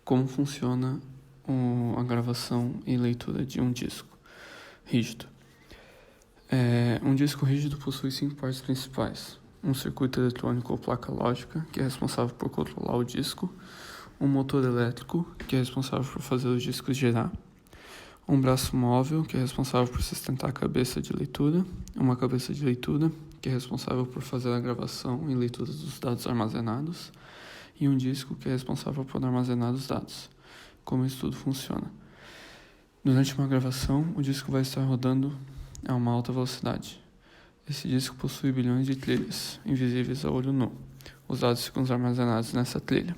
Como funciona a gravação e leitura de um disco rígido? Um disco rígido possui 5 partes principais: um circuito eletrônico ou placa lógica, que é responsável por controlar o disco, um motor elétrico, que é responsável por fazer os discos girar, um braço móvel, que é responsável por sustentar a cabeça de leitura, uma cabeça de leitura, que é responsável por fazer a gravação e leitura dos dados armazenados, e um disco, que é responsável por armazenar os dados. Como isso tudo funciona? Durante uma gravação, o disco vai estar rodando a uma alta velocidade. Esse disco possui bilhões de trilhas, invisíveis a olho nu. Os dados ficam armazenados nessa trilha.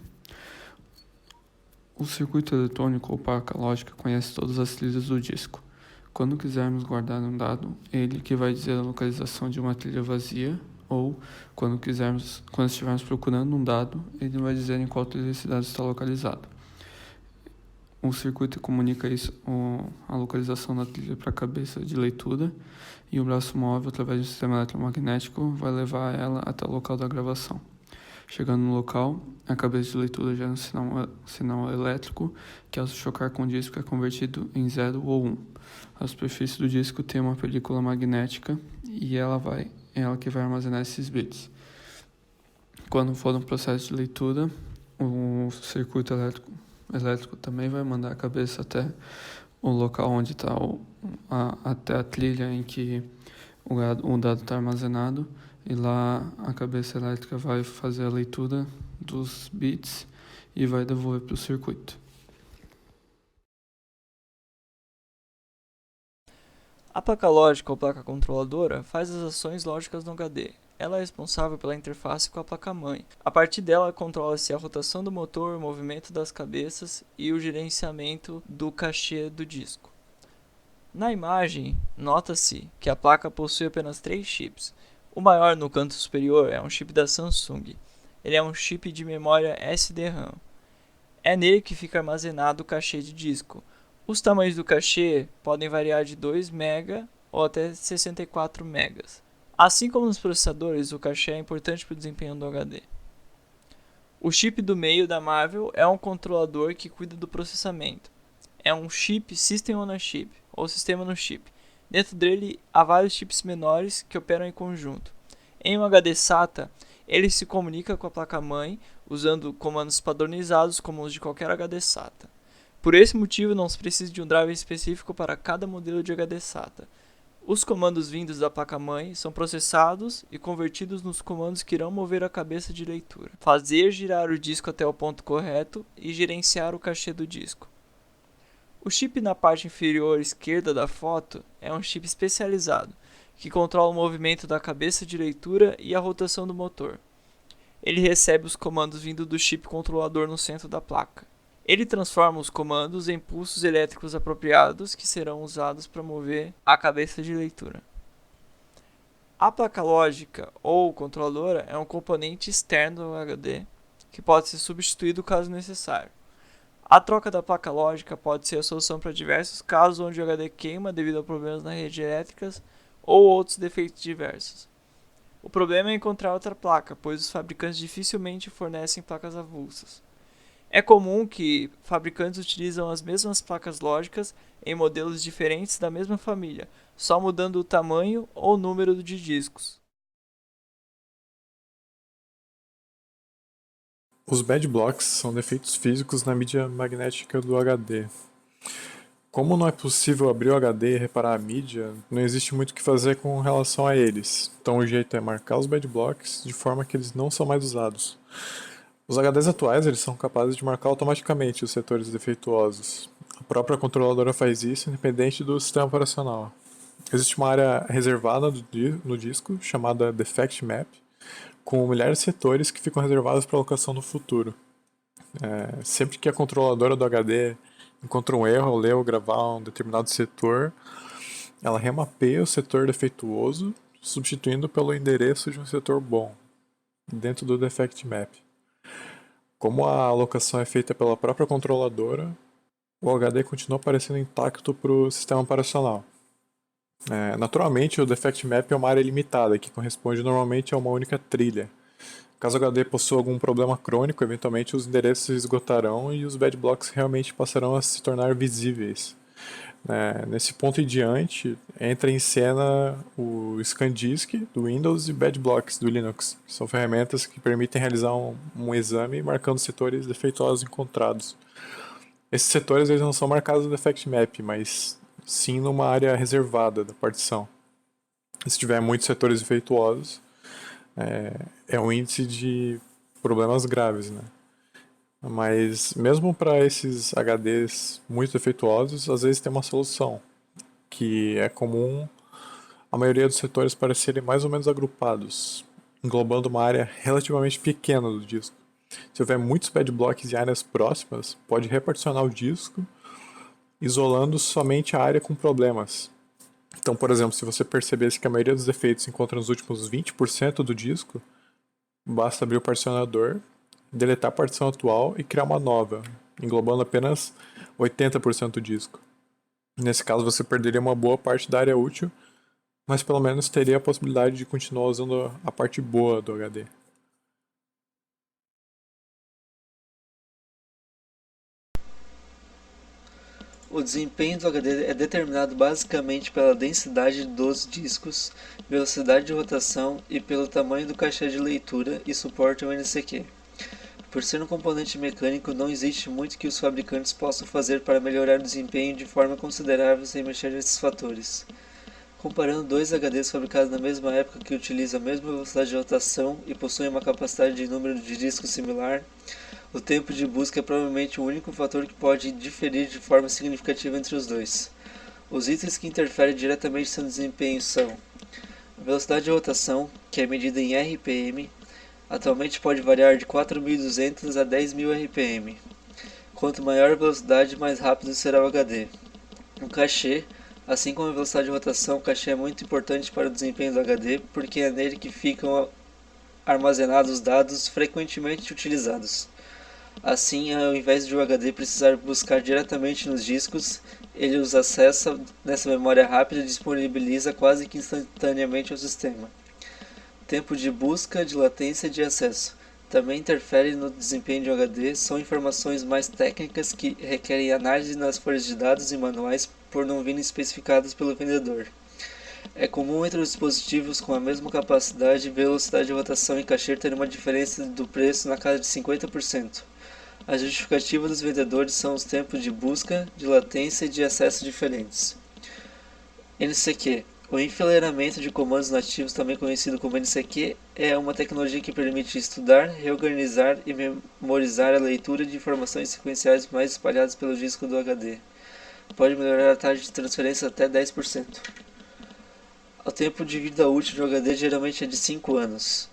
O circuito eletrônico ou placa lógica conhece todas as trilhas do disco. Quando quisermos guardar um dado, ele que vai dizer a localização de uma trilha vazia, ou quando estivermos procurando um dado, ele vai dizer em qual trilha esse dado está localizado. O circuito comunica a localização da trilha para a cabeça de leitura, e o braço móvel, através do sistema eletromagnético, vai levar ela até o local da gravação. Chegando no local, a cabeça de leitura gera um sinal elétrico que, ao se chocar com o disco, é convertido em 0 ou 1. A superfície do disco tem uma película magnética e ela que vai armazenar esses bits. Quando for um processo de leitura, o circuito elétrico também vai mandar a cabeça até o local onde está até a trilha em que o dado está armazenado, e lá a cabeça elétrica vai fazer a leitura dos bits e vai devolver para o circuito. A placa lógica ou placa controladora faz as ações lógicas no HD. Ela é responsável pela interface com a placa-mãe. A partir dela, controla-se a rotação do motor, o movimento das cabeças e o gerenciamento do cachê do disco. Na imagem, nota-se que a placa possui apenas 3 chips. O maior no canto superior é um chip da Samsung. Ele é um chip de memória SD-RAM. É nele que fica armazenado o cachê de disco. Os tamanhos do cachê podem variar de 2 MB ou até 64 MB. Assim como nos processadores, o cachê é importante para o desempenho do HD. O chip do meio da Marvell é um controlador que cuida do processamento. É um chip System on a Chip, ou sistema no chip. Dentro dele há vários chips menores que operam em conjunto. Em um HD SATA, ele se comunica com a placa-mãe usando comandos padronizados como os de qualquer HD SATA. Por esse motivo, não se precisa de um driver específico para cada modelo de HD SATA. Os comandos vindos da placa-mãe são processados e convertidos nos comandos que irão mover a cabeça de leitura, fazer girar o disco até o ponto correto e gerenciar o cachê do disco. O chip na parte inferior esquerda da foto é um chip especializado, que controla o movimento da cabeça de leitura e a rotação do motor. Ele recebe os comandos vindo do chip controlador no centro da placa. Ele transforma os comandos em pulsos elétricos apropriados que serão usados para mover a cabeça de leitura. A placa lógica ou controladora é um componente externo do HD que pode ser substituído caso necessário. A troca da placa lógica pode ser a solução para diversos casos onde o HD queima devido a problemas nas redes elétricas ou outros defeitos diversos. O problema é encontrar outra placa, pois os fabricantes dificilmente fornecem placas avulsas. É comum que fabricantes utilizam as mesmas placas lógicas em modelos diferentes da mesma família, só mudando o tamanho ou número de discos. Os bad blocks são defeitos físicos na mídia magnética do HD. Como não é possível abrir o HD e reparar a mídia, não existe muito o que fazer com relação a eles. Então o jeito é marcar os bad blocks de forma que eles não são mais usados. Os HDs atuais eles são capazes de marcar automaticamente os setores defeituosos. A própria controladora faz isso independente do sistema operacional. Existe uma área reservada no disco chamada Defect Map, com milhares de setores que ficam reservados para alocação no futuro. Sempre que a controladora do HD encontra um erro ao ler ou gravar um determinado setor, ela remapeia o setor defeituoso, substituindo pelo endereço de um setor bom, dentro do Defect Map. Como a alocação é feita pela própria controladora, o HD continua aparecendo intacto para o sistema operacional. Naturalmente, o Defect Map é uma área limitada, que corresponde normalmente a uma única trilha. Caso o HD possua algum problema crônico, eventualmente os endereços se esgotarão e os bad blocks realmente passarão a se tornar visíveis. Nesse ponto em diante, entra em cena o ScanDisk do Windows e Bad Blocks do Linux, que são ferramentas que permitem realizar um exame marcando setores defeituosos encontrados. Esses setores eles não são marcados no Defect Map, mas sim numa área reservada da partição. Se tiver muitos setores defeituosos, é um índice de problemas graves, né? Mas mesmo para esses HDs muito defeituosos, às vezes tem uma solução, que é comum a maioria dos setores parecerem mais ou menos agrupados, englobando uma área relativamente pequena do disco. Se houver muitos bad blocks em áreas próximas, pode reparticionar o disco, isolando somente a área com problemas. Então, por exemplo, se você percebesse que a maioria dos defeitos se encontra nos últimos 20% do disco, basta abrir o particionador, deletar a partição atual e criar uma nova, englobando apenas 80% do disco. Nesse caso, você perderia uma boa parte da área útil, mas pelo menos teria a possibilidade de continuar usando a parte boa do HD. O desempenho do HD é determinado basicamente pela densidade dos discos, velocidade de rotação e pelo tamanho do cache de leitura e suporte ao NCQ. Por ser um componente mecânico, não existe muito que os fabricantes possam fazer para melhorar o desempenho de forma considerável sem mexer nesses fatores. Comparando dois HDs fabricados na mesma época que utilizam a mesma velocidade de rotação e possuem uma capacidade de número de discos similar, o tempo de busca é provavelmente o único fator que pode diferir de forma significativa entre os dois. Os itens que interferem diretamente no seu desempenho são a velocidade de rotação, que é medida em RPM, atualmente pode variar de 4.200 a 10.000 RPM. Quanto maior a velocidade, mais rápido será o HD. O cache, assim como a velocidade de rotação, o cache é muito importante para o desempenho do HD, porque é nele que ficam armazenados os dados frequentemente utilizados. Assim, ao invés de o HD precisar buscar diretamente nos discos, ele os acessa nessa memória rápida e disponibiliza quase que instantaneamente ao sistema. Tempo de busca, de latência e de acesso. Também interfere no desempenho de um HD, são informações mais técnicas que requerem análise nas folhas de dados e manuais por não virem especificadas pelo vendedor. É comum entre os dispositivos com a mesma capacidade, velocidade de rotação e cache ter uma diferença do preço na casa de 50%. A justificativa dos vendedores são os tempos de busca, de latência e de acesso diferentes. NCQ. O enfileiramento de comandos nativos, também conhecido como NCQ, é uma tecnologia que permite estudar, reorganizar e memorizar a leitura de informações sequenciais mais espalhadas pelo disco do HD. Pode melhorar a taxa de transferência até 10%. O tempo de vida útil do HD geralmente é de 5 anos.